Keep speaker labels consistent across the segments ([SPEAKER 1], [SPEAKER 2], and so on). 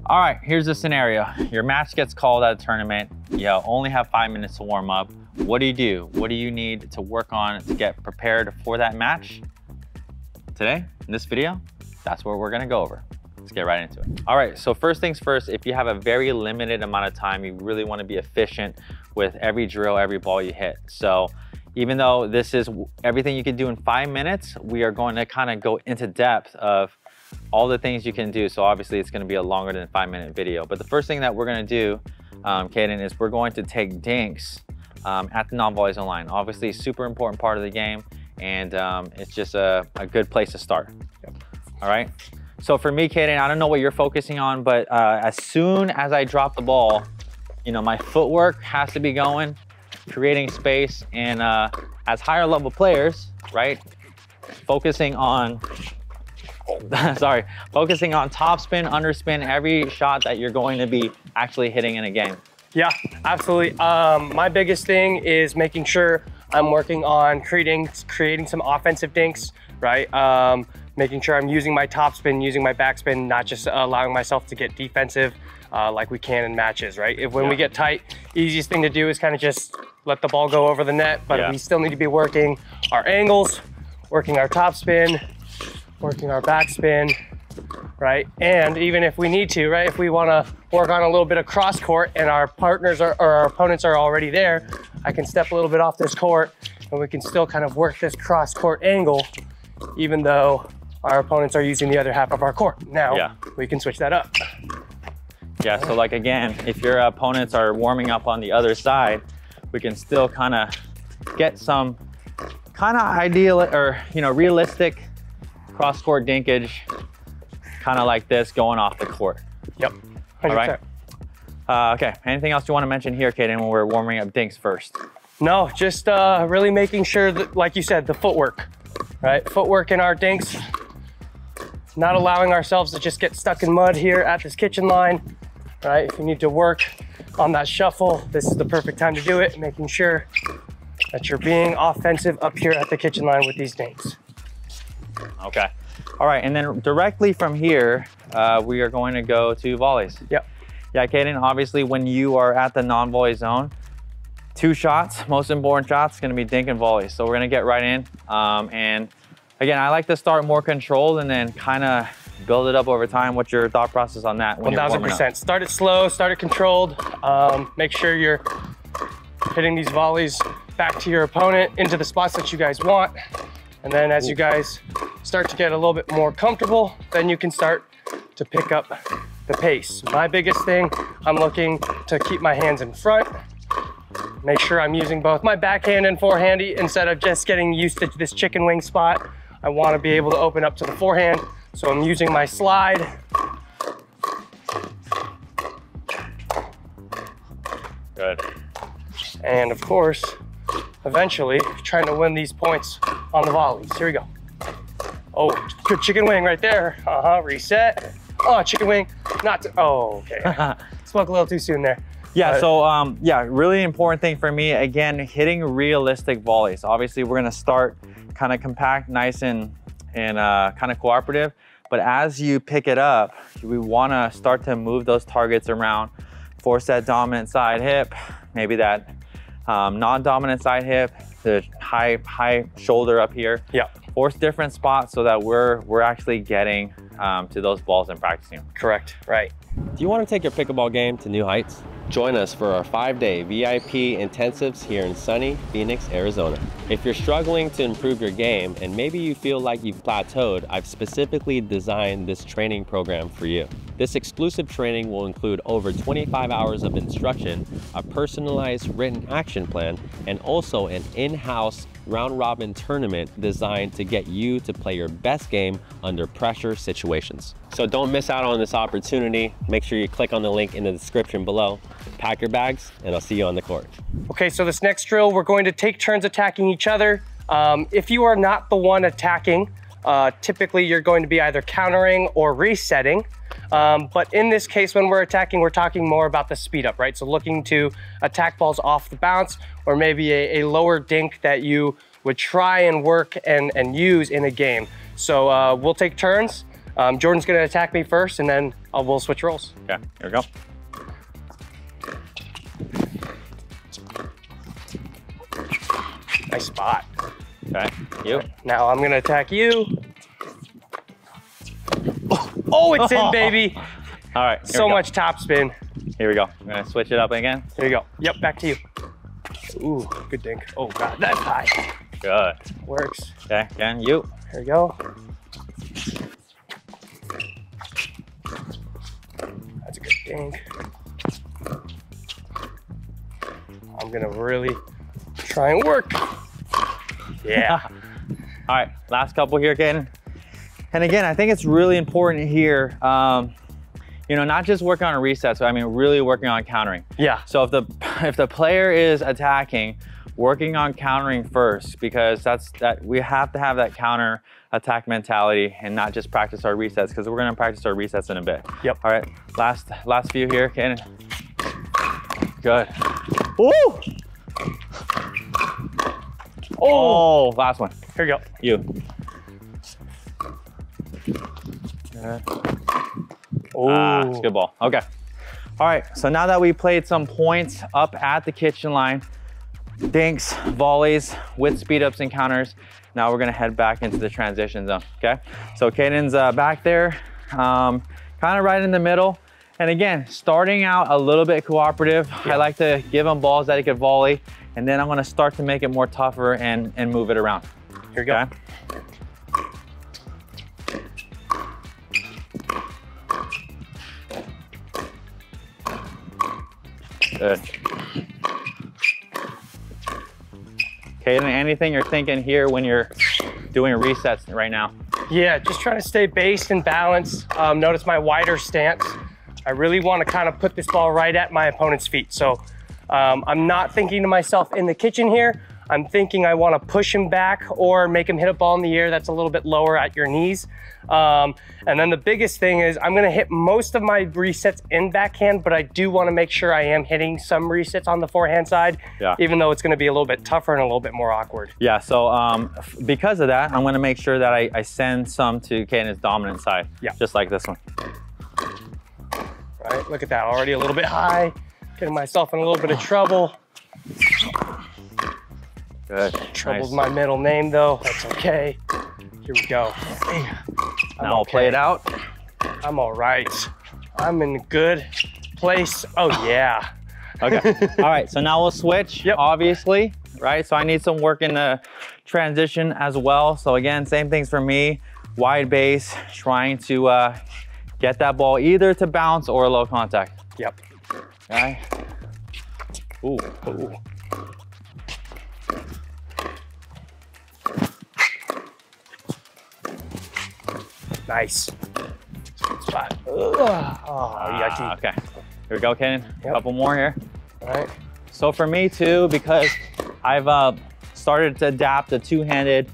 [SPEAKER 1] All right, here's the scenario. Your match gets called at a tournament. You only have 5 minutes to warm up. What do? What do you need to work on to get prepared for that match? Today, in this video, that's what we're gonna go over. Let's get right into it. All right, so first things first, if you have a very limited amount of time, you really wanna be efficient with every drill, every ball you hit. So even though this is everything you can do in 5 minutes, we are going to kind of go into depth of all the things you can do. So obviously it's gonna be a longer than 5-minute video. But the first thing that we're gonna do, Caden, is we're going to take dinks at the non-volley zone line. Obviously, super important part of the game, and it's just a good place to start. Yep. All right. So for me, Caden, I don't know what you're focusing on, but as soon as I drop the ball, you know, my footwork has to be going, creating space, and as higher level players, right, focusing on, focusing on topspin, underspin, every shot that you're going to be actually hitting in a game.
[SPEAKER 2] Yeah, absolutely. My biggest thing is making sure I'm working on creating some offensive dinks, right? Making sure I'm using my topspin, using my backspin, not just allowing myself to get defensive like we can in matches, right? When we get tight, easiest thing to do is kind of just let the ball go over the net, but we still need to be working our angles, working our topspin, working our backspin, right? And even if we need to, right, if we want to work on a little bit of cross court and our partners or our opponents are already there, I can step a little bit off this court and we can still kind of work this cross court angle, even though our opponents are using the other half of our court. Now we can switch that up.
[SPEAKER 1] Yeah, so like again, if your opponents are warming up on the other side, we can still kind of get some kind of ideal or, you know, realistic cross court dinkage, kind of like this going off the court.
[SPEAKER 2] Yep. 100%.
[SPEAKER 1] All right. Okay, anything else you want to mention here, Caden, when we're warming up dinks first?
[SPEAKER 2] No, just really making sure that, like you said, the footwork, right? Footwork in our dinks, not allowing ourselves to just get stuck in mud here at this kitchen line, right? If you need to work on that shuffle, this is the perfect time to do it, making sure that you're being offensive up here at the kitchen line with these dinks.
[SPEAKER 1] Okay. All right, and then directly from here, we are going to go to volleys.
[SPEAKER 2] Yep.
[SPEAKER 1] Yeah, Caden, obviously when you are at the non-volley zone, 2 shots, most important shots, gonna be dink and volley. So we're gonna get right in. And again, I like to start more controlled and then kind of build it up over time. What's your thought process on that?
[SPEAKER 2] 1000%. Start it slow, start it controlled. Make sure you're hitting these volleys back to your opponent into the spots that you guys want. And then as you guys start to get a little bit more comfortable, then you can start to pick up the pace. My biggest thing, I'm looking to keep my hands in front, make sure I'm using both my backhand and forehand instead of just getting used to this chicken wing spot. I want to be able to open up to the forehand, so I'm using my slide.
[SPEAKER 1] Good.
[SPEAKER 2] And of course, eventually trying to win these points on the volleys. Here we go. Oh, good chicken wing right there. Reset. Oh, chicken wing. Oh, okay. Spoke a little too soon there.
[SPEAKER 1] Yeah, so yeah, really important thing for me, again, hitting realistic volleys. Obviously, we're gonna start kind of compact, nice and kind of cooperative. But as you pick it up, we wanna start to move those targets around, force that dominant side hip, maybe that non-dominant side hip, the high shoulder up here.
[SPEAKER 2] Yeah.
[SPEAKER 1] Force different spots so that we're actually getting to those balls and practicing.
[SPEAKER 2] Correct, right.
[SPEAKER 3] Do you want to take your pickleball game to new heights? Join us for our 5-day VIP intensives here in sunny Phoenix, Arizona. If you're struggling to improve your game and maybe you feel like you've plateaued, I've specifically designed this training program for you. This exclusive training will include over 25 hours of instruction, a personalized written action plan, and also an in-house round-robin tournament designed to get you to play your best game under pressure situations. So don't miss out on this opportunity. Make sure you click on the link in the description below. Pack your bags, and I'll see you on the court.
[SPEAKER 2] Okay, so this next drill, we're going to take turns attacking each other. If you are not the one attacking, typically you're going to be either countering or resetting. But in this case, when we're attacking, we're talking more about the speed up, right? So looking to attack balls off the bounce, or maybe a lower dink that you would try and work and use in a game. So we'll take turns. Jordan's gonna attack me first, and then we'll switch roles.
[SPEAKER 1] Okay, here we go.
[SPEAKER 2] Nice spot.
[SPEAKER 1] Okay, you.
[SPEAKER 2] Now I'm gonna attack you. Oh, it's in, baby.
[SPEAKER 1] All right.
[SPEAKER 2] So much top spin.
[SPEAKER 1] Here we go. I'm gonna switch it up again.
[SPEAKER 2] Here you go. Yep, back to you. Ooh, good dink. Oh God, that's high.
[SPEAKER 1] Good.
[SPEAKER 2] Works.
[SPEAKER 1] Okay, again, you.
[SPEAKER 2] Here we go. That's a good dink. I'm gonna really try and work. Yeah.
[SPEAKER 1] All right, last couple here, Caden. And again, I think it's really important here, you know, not just working on a reset, so I mean really working on countering.
[SPEAKER 2] Yeah.
[SPEAKER 1] So if the player is attacking, working on countering first, because we have to have that counter attack mentality and not just practice our resets, because we're gonna practice our resets in a bit.
[SPEAKER 2] Yep.
[SPEAKER 1] All right, last few here, Caden. Good. Woo! Oh, last one.
[SPEAKER 2] Here we go.
[SPEAKER 1] You.
[SPEAKER 2] Oh,
[SPEAKER 1] it's a good ball. Okay. All right, so now that we played some points up at the kitchen line, dinks, volleys with speed ups and counters, now we're gonna head back into the transition zone, okay? So Caden's back there, kind of right in the middle. And again, starting out a little bit cooperative. Yeah. I like to give him balls that he could volley, and then I'm gonna start to make it more tougher and move it around.
[SPEAKER 2] Here we go.
[SPEAKER 1] Okay? Good. Caden, anything you're thinking here when you're doing resets right now?
[SPEAKER 2] Yeah, just trying to stay based and balanced. Notice my wider stance. I really want to kind of put this ball right at my opponent's feet. So I'm not thinking to myself in the kitchen here. I'm thinking I want to push him back or make him hit a ball in the air that's a little bit lower at your knees. And then the biggest thing is I'm going to hit most of my resets in backhand, but I do want to make sure I am hitting some resets on the forehand side, even though it's going to be a little bit tougher and a little bit more awkward. Yeah,
[SPEAKER 1] so because of that, I'm going to make sure that I send some to Caden's dominant side, just like this one.
[SPEAKER 2] Right, look at that, already a little bit high, getting myself in a little bit of trouble.
[SPEAKER 1] Good.
[SPEAKER 2] Trouble's my middle name though, that's okay. Here we go.
[SPEAKER 1] Now I'll play it out.
[SPEAKER 2] I'm all right. I'm in a good place. Oh yeah.
[SPEAKER 1] Okay, all right, so now we'll switch, obviously, right? So I need some work in the transition as well. So again, same things for me, wide base, trying to get that ball either to bounce or low contact.
[SPEAKER 2] Yep.
[SPEAKER 1] Okay. Ooh.
[SPEAKER 2] Ooh. Nice. Good spot. Oh, yucky.
[SPEAKER 1] Okay. Here we go, Caden. A couple more here.
[SPEAKER 2] All right.
[SPEAKER 1] So for me too, because I've started to adapt a two-handed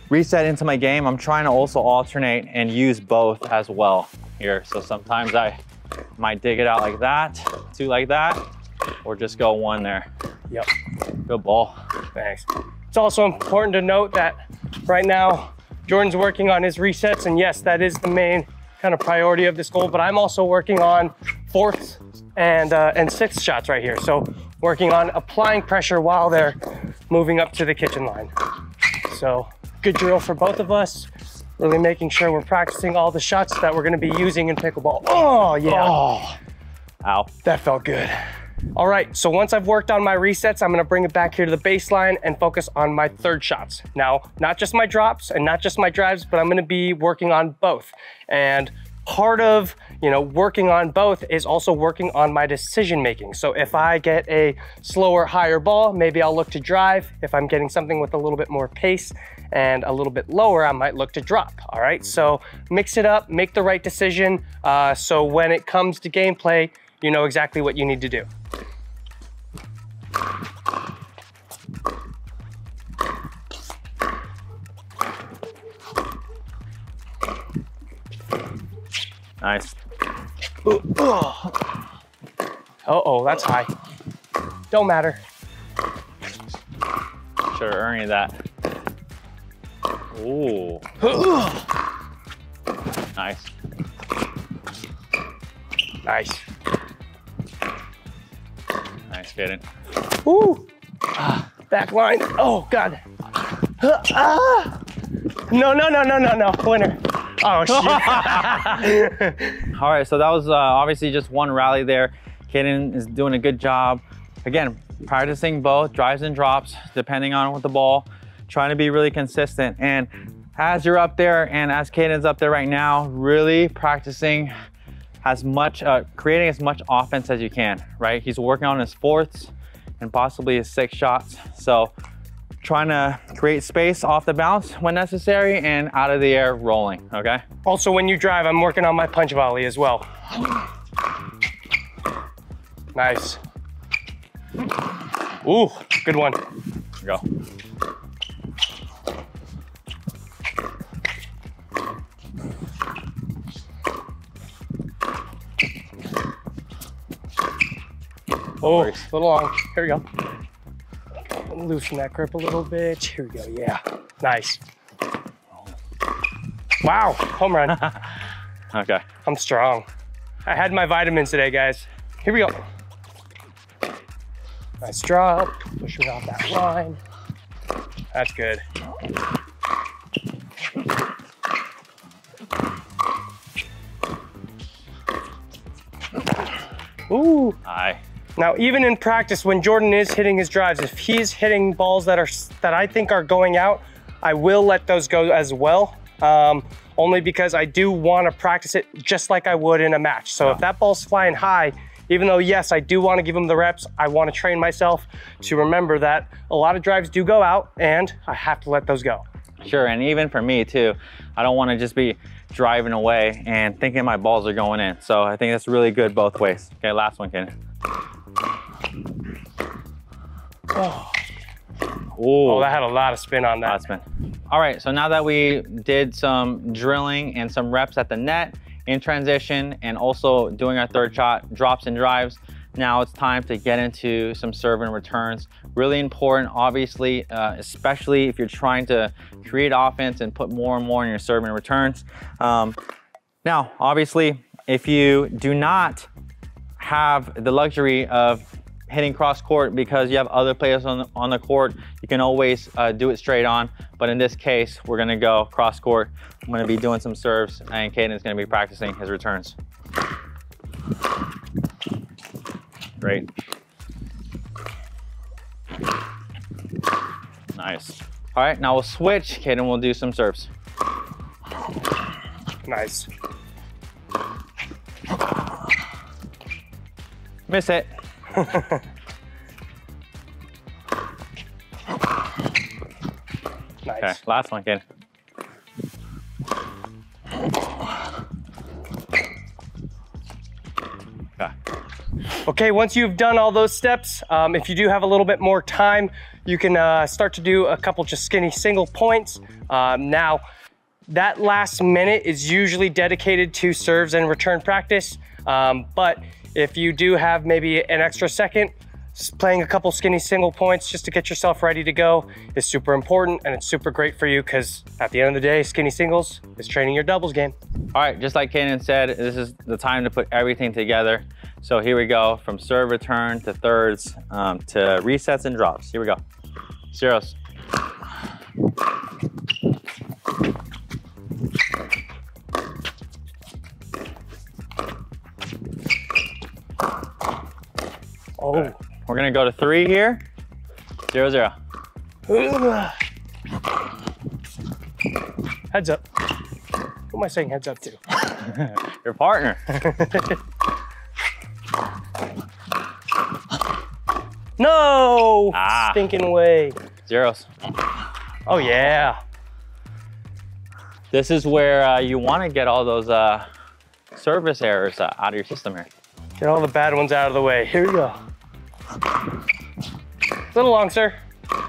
[SPEAKER 1] reset into my game, I'm trying to also alternate and use both as well here. So sometimes I might dig it out like that, two like that, or just go one there.
[SPEAKER 2] Yep.
[SPEAKER 1] Good ball.
[SPEAKER 2] Thanks. It's also important to note that right now, Jordan's working on his resets, and yes, that is the main kind of priority of this goal, but I'm also working on fourth and sixth shots right here. So working on applying pressure while they're moving up to the kitchen line. So good drill for both of us. Really making sure we're practicing all the shots that we're gonna be using in pickleball. Oh, yeah.
[SPEAKER 1] Oh. Ow.
[SPEAKER 2] That felt good. All right, so once I've worked on my resets, I'm gonna bring it back here to the baseline and focus on my third shots. Now, not just my drops and not just my drives, but I'm gonna be working on both. And part of, working on both is also working on my decision making. So if I get a slower, higher ball, maybe I'll look to drive. If I'm getting something with a little bit more pace and a little bit lower, I might look to drop, all right? So mix it up, make the right decision, so when it comes to gameplay, you know exactly what you need to do.
[SPEAKER 1] Nice.
[SPEAKER 2] Uh-oh, that's high. Don't matter.
[SPEAKER 1] Should have earned that. Ooh. Nice.
[SPEAKER 2] Nice.
[SPEAKER 1] Nice, Kaden.
[SPEAKER 2] Woo! Back line. Oh, God. No, no, no, no, no, no. Winner. Oh, shit.
[SPEAKER 1] All right, so that was obviously just one rally there. Kaden is doing a good job. Again, practicing both drives and drops, depending on with the ball, trying to be really consistent. And as you're up there and as Kaden's up there right now, really practicing as much, creating as much offense as you can, right? He's working on his fourths and possibly his 6 shots. So trying to create space off the bounce when necessary and out of the air rolling, okay?
[SPEAKER 2] Also, when you drive, I'm working on my punch volley as well. Nice. Ooh, good one.
[SPEAKER 1] Go.
[SPEAKER 2] Oh, a little long. Here we go. Loosen that grip a little bit. Here we go, yeah. Nice. Wow, home run.
[SPEAKER 1] Okay.
[SPEAKER 2] I'm strong. I had my vitamins today, guys. Here we go. Nice drop, push it off that line. That's good. Ooh.
[SPEAKER 1] Aye.
[SPEAKER 2] Now, even in practice, when Jordan is hitting his drives, if he's hitting balls that I think are going out, I will let those go as well. Only because I do want to practice it just like I would in a match. So if that ball's flying high, even though yes, I do want to give him the reps, I want to train myself to remember that a lot of drives do go out and I have to let those go.
[SPEAKER 1] Sure, and even for me too, I don't want to just be driving away and thinking my balls are going in. So I think that's really good both ways. Okay, last one, Ken.
[SPEAKER 2] Oh, that had a lot of spin on that.
[SPEAKER 1] Lot of spin. All right, so now that we did some drilling and some reps at the net in transition and also doing our third shot, drops and drives, now it's time to get into some serve and returns. Really important, obviously, especially if you're trying to create offense and put more and more in your serve and returns. Now, obviously, if you do not have the luxury of hitting cross court because you have other players on the court, you can always do it straight on. But in this case, we're gonna go cross court. I'm gonna be doing some serves and Caden's gonna be practicing his returns. Great. Nice. All right, now we'll switch. Caden will do some serves.
[SPEAKER 2] Nice.
[SPEAKER 1] Miss it.
[SPEAKER 2] Nice.
[SPEAKER 1] Okay, last one, Caden.
[SPEAKER 2] Okay, once you've done all those steps, if you do have a little bit more time, you can start to do a couple just skinny single points. Now, that last minute is usually dedicated to serves and return practice, but if you do have maybe an extra second, playing a couple skinny single points just to get yourself ready to go is super important, and it's super great for you because at the end of the day, skinny singles is training your doubles game.
[SPEAKER 1] All right, just like Kaden said, this is the time to put everything together. So here we go, from serve return to thirds to resets and drops. Here we go. Zeros.
[SPEAKER 2] Oh.
[SPEAKER 1] Right. We're gonna go to 3 here. 0, 0.
[SPEAKER 2] Heads up. Who am I saying heads up to?
[SPEAKER 1] Your partner.
[SPEAKER 2] No! Stinking way.
[SPEAKER 1] Zeros.
[SPEAKER 2] Oh yeah.
[SPEAKER 1] This is where you want to get all those service errors out of your system here.
[SPEAKER 2] Get all the bad ones out of the way. Here we go. A little long, sir.
[SPEAKER 1] All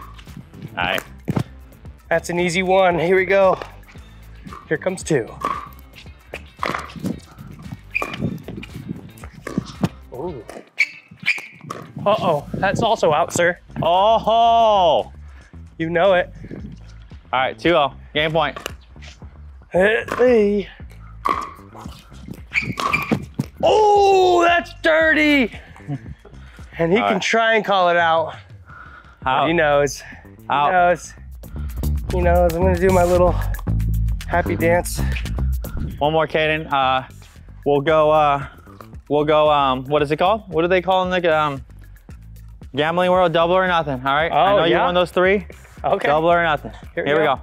[SPEAKER 1] right.
[SPEAKER 2] That's an easy one. Here we go. Here comes 2. Ooh. Uh-oh, that's also out, sir.
[SPEAKER 1] Oh!
[SPEAKER 2] You know it.
[SPEAKER 1] All right, 2-0, game point.
[SPEAKER 2] Hey. Oh, that's dirty. And he can try and call it out.
[SPEAKER 1] Out.
[SPEAKER 2] He knows.
[SPEAKER 1] Out.
[SPEAKER 2] He knows. He knows. I'm gonna do my little happy dance.
[SPEAKER 1] One more, Caden. We'll go, what is it called? What do they call in the gambling world? Double or nothing, all right? I know you won those 3.
[SPEAKER 2] Okay.
[SPEAKER 1] Double or nothing. Here we go.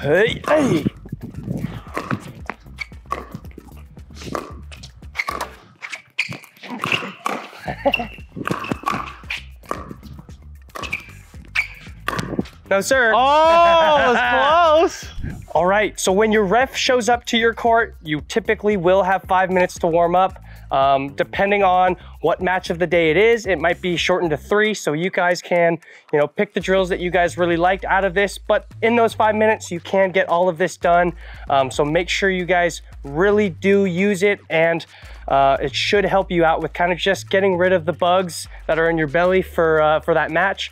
[SPEAKER 2] Hey, hey. No, sir.
[SPEAKER 1] Oh, it's close.
[SPEAKER 2] All right, so when your ref shows up to your court, you typically will have 5 minutes to warm up. Depending on what match of the day it is, it might be shortened to 3, so you guys can, pick the drills that you guys really liked out of this, but in those 5 minutes, you can get all of this done. So make sure you guys really do use it, and it should help you out with kind of just getting rid of the bugs that are in your belly for that match.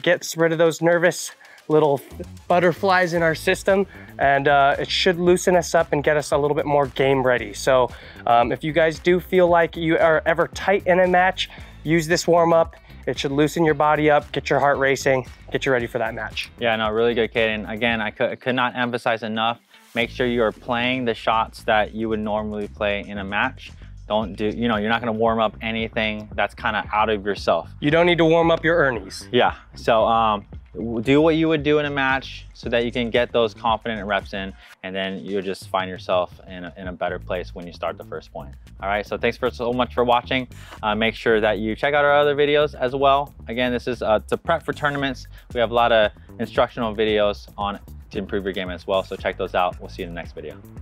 [SPEAKER 2] Gets rid of those nervous little butterflies in our system, and it should loosen us up and get us a little bit more game ready. So if you guys do feel like you are ever tight in a match, use this warm up. It should loosen your body up, get your heart racing, get you ready for that match.
[SPEAKER 1] Yeah, no, really good, Caden. Again, I could not emphasize enough, make sure you are playing the shots that you would normally play in a match. Don't do, you're not gonna warm up anything that's kind of out of yourself.
[SPEAKER 2] You don't need to warm up your ernies.
[SPEAKER 1] Yeah, so do what you would do in a match so that you can get those confident reps in, and then you'll just find yourself in a better place when you start the first point. All right, so thanks so much for watching. Make sure that you check out our other videos as well. Again, this is to prep for tournaments. We have a lot of instructional videos on to improve your game as well, so check those out. We'll see you in the next video.